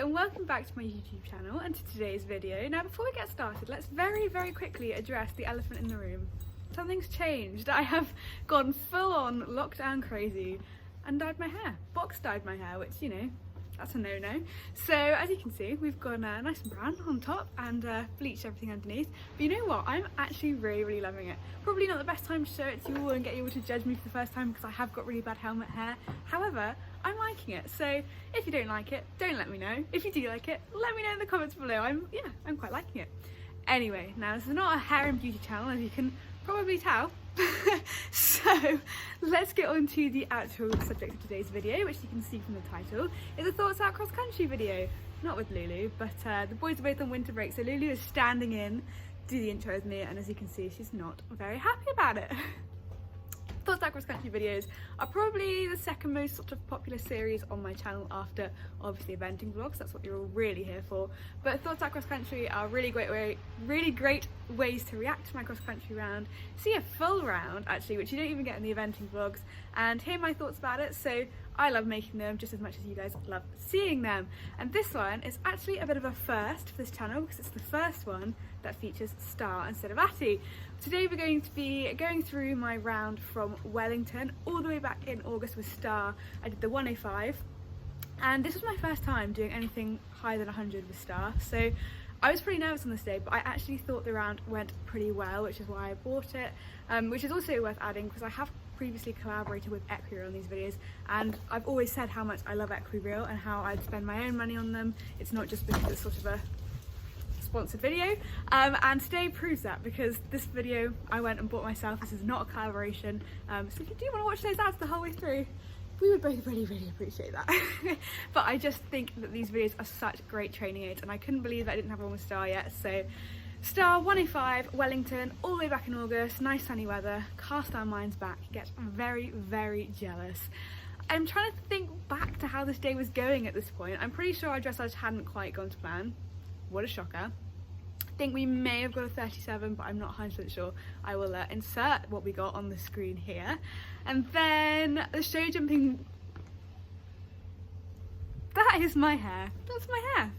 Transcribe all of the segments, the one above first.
and welcome back to my YouTube channel and to today's video. Now before we get started, let's very quickly address the elephant in the room. Something's changed. I have gone full on lockdown crazy and dyed my hair. Box dyed my hair, which, you know, that's a no-no. So as you can see, we've gone nice and brown on top and bleached everything underneath. But you know what? I'm actually really loving it. Probably not the best time to show it to you all and get you all to judge me for the first time because I have got really bad helmet hair. However, I'm liking it. So if you don't like it, don't let me know. If you do like it, let me know in the comments below. I'm quite liking it. Anyway, now this is not a hair and beauty channel, as you can probably tell. So let's get on to the actual subject of today's video, which you can see from the title. It's a thoughts out cross country video, not with Lulu, but the boys are both on winter break, so Lulu is standing in to do the intro with me, and as you can see, she's not very happy about it. Thoughts out cross country videos are probably the second most sort of popular series on my channel after obviously eventing vlogs. That's what you're all really here for. But thoughts out cross country are really great ways to react to my cross country round, see a full round actually, which you don't even get in the eventing vlogs, and hear my thoughts about it. So I love making them just as much as you guys love seeing them. And this one is actually a bit of a first for this channel because it's the first one that features Star instead of Atty. Today we're going to be going through my round from Wellington all the way back in August with Star. I did the 105 and this was my first time doing anything higher than 100 with Star. So I was pretty nervous on this day, but I actually thought the round went pretty well, which is why I bought it, which is also worth adding because I have previously collaborated with Attribution on these videos, and I've always said how much I love Attribution and how I'd spend my own money on them. It's not just because it's sort of a sponsored video, and today proves that because this video I went and bought myself. This is not a collaboration, so if you do want to watch those ads the whole way through, we would both really appreciate that. But I just think that these videos are such great training aids, and I couldn't believe that I didn't have one with Star yet. So Star 105 Wellington all the way back in August, nice sunny weather, cast our minds back, get very jealous. I'm trying to think back to how this day was going at this point. I'm pretty sure our dressage hadn't quite gone to plan. What a shocker. I think we may have got a 37, but I'm not 100% sure. I will insert what we got on the screen here. And then the show jumping, that is my hair. That's my hair.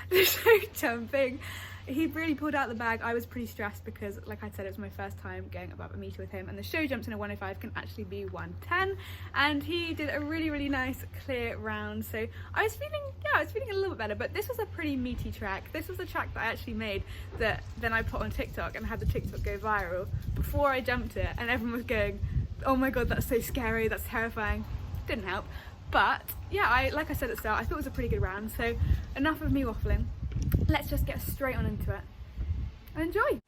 The show jumping, he really pulled out the bag. I was pretty stressed because, like I said, it was my first time going above a metre with him, and the show jumps in a 105 can actually be 110, and he did a really nice clear round. So I was feeling a little bit better, but this was a pretty meaty track. This was a track that I actually made that then I put on TikTok and had the TikTok go viral before I jumped it, and everyone was going, oh my god, that's so scary, that's terrifying. Didn't help. But yeah, like I said at the start, I thought it was a pretty good round. So enough of me waffling. Let's just get straight on into it and enjoy.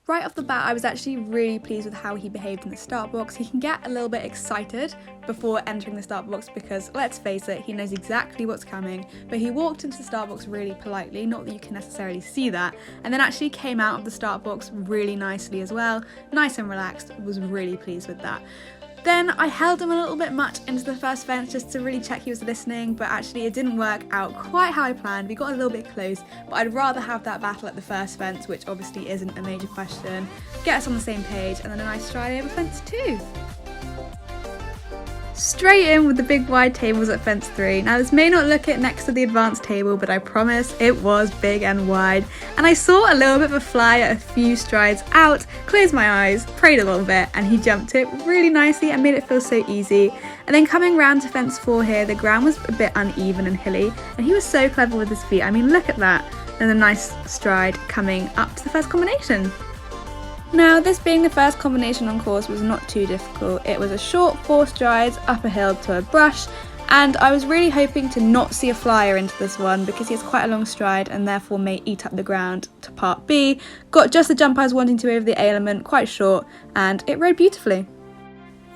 Right off the bat, I was actually really pleased with how he behaved in the start box. He can get a little bit excited before entering the start box because, let's face it, he knows exactly what's coming, but he walked into the start box really politely, not that you can necessarily see that, and then actually came out of the start box really nicely as well, nice and relaxed. Was really pleased with that. Then I held him a little bit much into the first fence just to really check he was listening, but actually it didn't work out quite how I planned. We got a little bit close, but I'd rather have that battle at the first fence, which obviously isn't a major question, get us on the same page, and then a nice stride over fence 2. Straight in with the big wide tables at fence 3. Now this may not look it next to the advanced table, but I promise it was big and wide. And I saw a little bit of a fly at a few strides out, closed my eyes, prayed a little bit, and he jumped it really nicely and made it feel so easy. And then coming round to fence 4 here, the ground was a bit uneven and hilly, and he was so clever with his feet. I mean, look at that. And a nice stride coming up to the first combination. Now, this being the first combination on course was not too difficult. It was a short 4 strides up a hill to a brush, and I was really hoping to not see a flyer into this one because he has quite a long stride and therefore may eat up the ground to part B. Got just the jump I was wanting to over the element, quite short, and it rode beautifully.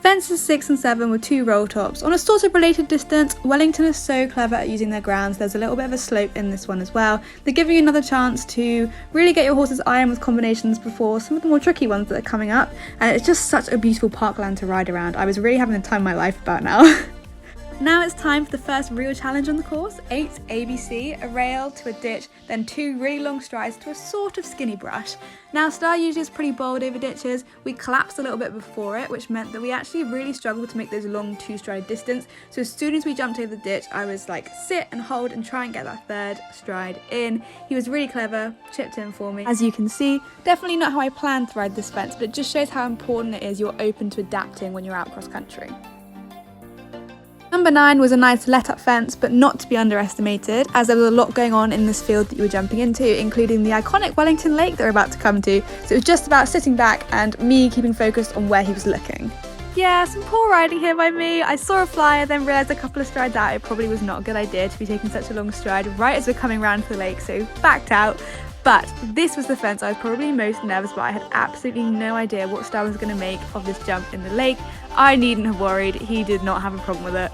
Fences 6 and 7 were 2 roll tops. On a sort of related distance, Wellington is so clever at using their grounds. There's a little bit of a slope in this one as well. They're giving you another chance to really get your horse's eye on with combinations before some of the more tricky ones that are coming up. And it's just such a beautiful parkland to ride around. I was really having the time of my life about now. Now it's time for the first real challenge on the course. 8 ABC, a rail to a ditch, then 2 really long strides to a sort of skinny brush. Now Star usually is pretty bold over ditches. We collapsed a little bit before it, which meant that we actually really struggled to make those long 2-stride distance. So as soon as we jumped over the ditch, I was like, sit and hold and try and get that 3rd stride in. He was really clever, chipped in for me. As you can see, definitely not how I planned to ride this fence, but it just shows how important it is you're open to adapting when you're out cross country. Number 9 was a nice let-up fence, but not to be underestimated, as there was a lot going on in this field that you were jumping into, including the iconic Wellington lake that we're about to come to, so it was just about sitting back and me keeping focused on where he was looking. Yeah, some poor riding here by me. I saw a flyer, then realised a couple of strides out it probably was not a good idea to be taking such a long stride right as we're coming round to the lake, so backed out. But this was the fence I was probably most nervous about. I had absolutely no idea what Star was going to make of this jump in the lake. I needn't have worried, he did not have a problem with it.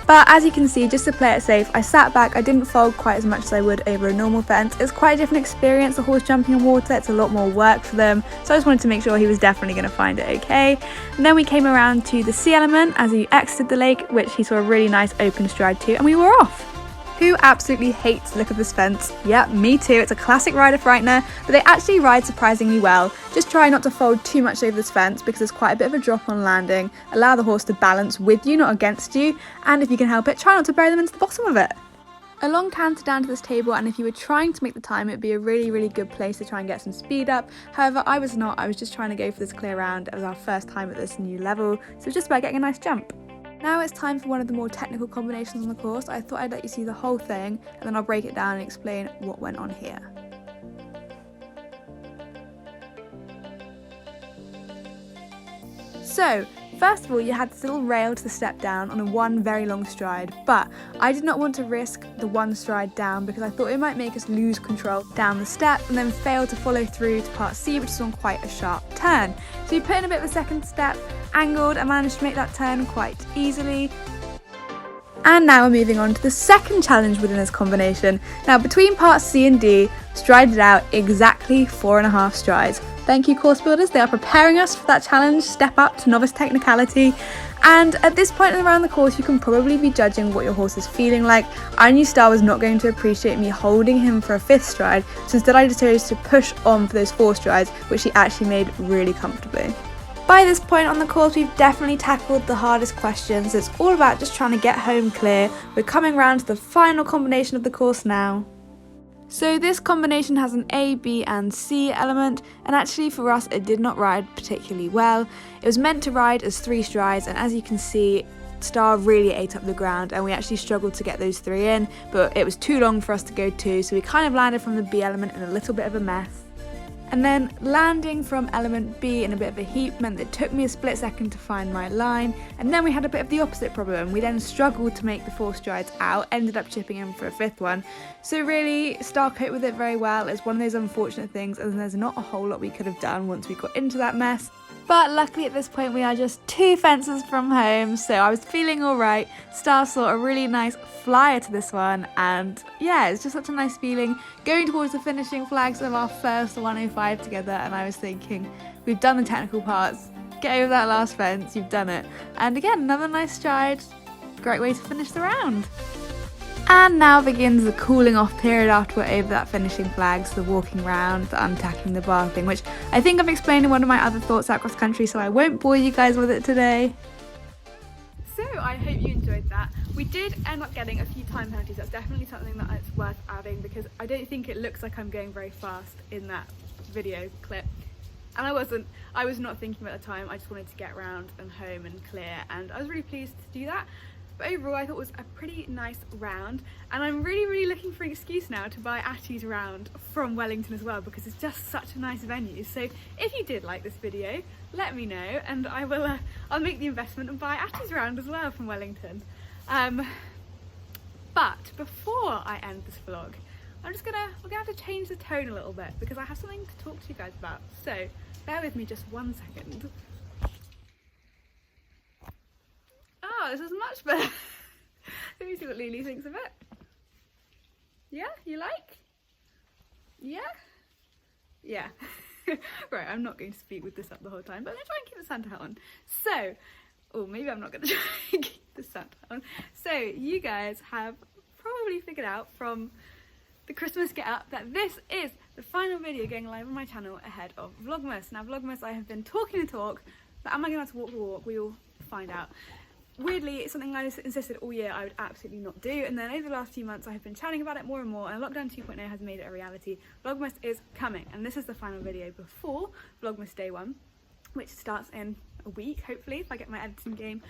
But as you can see, just to play it safe, I sat back, I didn't fold quite as much as I would over a normal fence. It's quite a different experience, the horse jumping in water, it's a lot more work for them, so I just wanted to make sure he was definitely going to find it okay. And then we came around to the C element as he exited the lake, which he saw a really nice open stride to, and we were off. Who absolutely hates the look of this fence? Yep, me too, it's a classic rider frightener, but they actually ride surprisingly well. Just try not to fold too much over this fence because there's quite a bit of a drop on landing. Allow the horse to balance with you, not against you, and if you can help it, try not to bury them into the bottom of it. A long canter down to this table, and if you were trying to make the time, it'd be a really good place to try and get some speed up. However, I was not, I was just trying to go for this clear round. It was our first time at this new level, so it was just about getting a nice jump. Now it's time for one of the more technical combinations on the course. I thought I'd let you see the whole thing and then I'll break it down and explain what went on here. So, first of all, you had this little rail to the step down on a one very long stride, but I did not want to risk the one stride down because I thought it might make us lose control down the step and then fail to follow through to part C, which is on quite a sharp turn. So you put in a bit of a second step, angled, and managed to make that turn quite easily. And now we're moving on to the second challenge within this combination. Now between parts C and D, strided out exactly 4.5 strides. Thank you course builders, they are preparing us for that challenge, step up to novice technicality. And at this point around the course you can probably be judging what your horse is feeling like. I knew Star was not going to appreciate me holding him for a 5th stride, so instead I chose to push on for those 4 strides, which he actually made really comfortably. By this point on the course, we've definitely tackled the hardest questions. It's all about just trying to get home clear. We're coming round to the final combination of the course now. So this combination has an A, B and C element, and actually for us it did not ride particularly well. It was meant to ride as 3 strides, and as you can see, Star really ate up the ground and we actually struggled to get those 3 in, but it was too long for us to go 2, so we kind of landed from the B element in a little bit of a mess. And then landing from element B in a bit of a heap meant that it took me a split second to find my line, and then we had a bit of the opposite problem. We then struggled to make the 4 strides out, ended up chipping in for a 5th one. So really, Star coped with it very well. It's one of those unfortunate things, and there's not a whole lot we could have done once we got into that mess. But luckily at this point we are just 2 fences from home, so I was feeling alright. Star saw a really nice flyer to this one, and yeah, it's just such a nice feeling going towards the finishing flags of our first 105 together, and I was thinking, we've done the technical parts, get over that last fence, you've done it. And again, another nice stride, great way to finish the round. And now begins the cooling off period after we're over that finishing flags, the walking round, the untacking, the bar thing, which I think I've explained in one of my other thoughts out cross country, so I won't bore you guys with it today. So I hope you enjoyed that. We did end up getting a few time penalties. That's definitely something that it's worth adding because I don't think it looks like I'm going very fast in that video clip. And I was not thinking at the time, I just wanted to get round and home and clear, and I was really pleased to do that. But overall I thought it was a pretty nice round, and I'm really looking for an excuse now to buy Atty's round from Wellington as well, because it's just such a nice venue. So if you did like this video, let me know and I'll make the investment and buy Atty's round as well from Wellington. But before I end this vlog, we're gonna have to change the tone a little bit because I have something to talk to you guys about. So bear with me just 1 second. Oh, this is much better. Let me see what Lily thinks of it. Yeah, you like? Yeah? Yeah. Right, I'm not going to speak with this up the whole time, but I'm going to try and keep the Santa hat on. So, Oh, maybe I'm not going to try and keep the sun down. So you guys have probably figured out from the Christmas get up that this is the final video going live on my channel ahead of Vlogmas. Now Vlogmas, I have been talking the talk, but am I going to have to walk the walk? We will find out. Weirdly, it's something I insisted all year I would absolutely not do, and then over the last few months I have been chatting about it more and more, and Lockdown 2.0 has made it a reality. Vlogmas is coming, and this is the final video before Vlogmas Day 1, which starts in a week, hopefully, if I get my editing game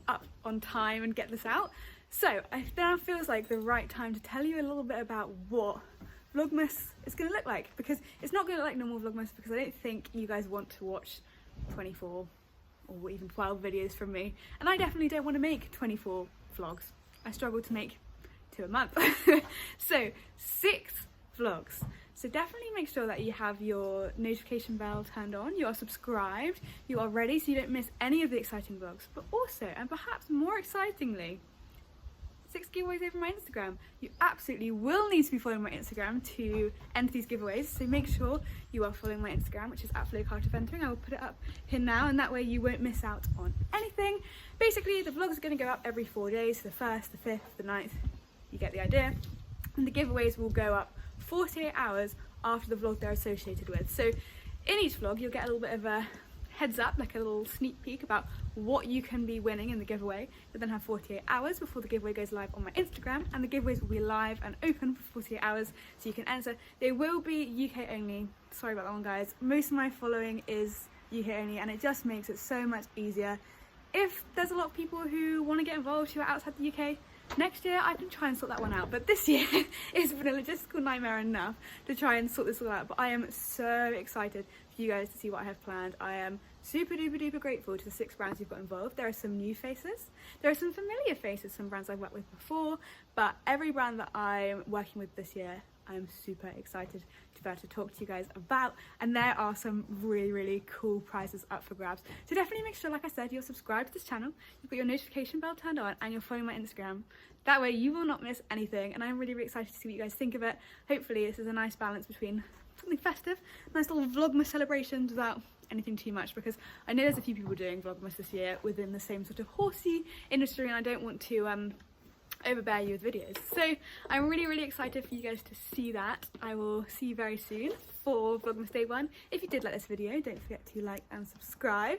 up on time and get this out. So, it now feels like the right time to tell you a little bit about what Vlogmas is going to look like, because it's not going to look like normal Vlogmas, because I don't think you guys want to watch 24 or even 12 videos from me, and I definitely don't want to make 24 vlogs. I struggle to make 2 a month. So 6 vlogs. So definitely make sure that you have your notification bell turned on, you are subscribed, you are ready so you don't miss any of the exciting vlogs. But also, and perhaps more excitingly, 6 giveaways over my Instagram. You absolutely will need to be following my Instagram to enter these giveaways, so make sure you are following my Instagram, which is @FlowCartOfEntering. I will put it up here now, and that way you won't miss out on anything. Basically, the vlogs are going to go up every 4 days, the 1st, the 5th, the 9th, you get the idea. And the giveaways will go up 48 hours after the vlog they're associated with. So in each vlog, you'll get a little bit of a heads up, like a little sneak peek about what you can be winning in the giveaway. You'll then have 48 hours before the giveaway goes live on my Instagram, and the giveaways will be live and open for 48 hours so you can enter. They will be UK only. Sorry about that one, guys. Most of my following is UK only, and it just makes it so much easier. If there's a lot of people who want to get involved who are outside the UK, next year I can try and sort that one out, but this year it's been a logistical nightmare enough to try and sort this all out. But I am so excited for you guys to see what I have planned. I am super duper duper grateful to the 6 brands who've got involved. There are some new faces, there are some familiar faces, some brands I've worked with before, but every brand that I'm working with this year I am super excited to be able to talk to you guys about, and there are some really cool prizes up for grabs. So definitely make sure, like I said, you're subscribed to this channel, you've got your notification bell turned on, and you're following my Instagram. That way you will not miss anything, and I'm really excited to see what you guys think of it. Hopefully this is a nice balance between something festive, nice little Vlogmas celebrations without anything too much, because I know there's a few people doing Vlogmas this year within the same sort of horsey industry, and I don't want to overbear you with videos. So I'm really excited for you guys to see that. I will see you very soon for Vlogmas Day 1. If you did like this video, don't forget to like and subscribe.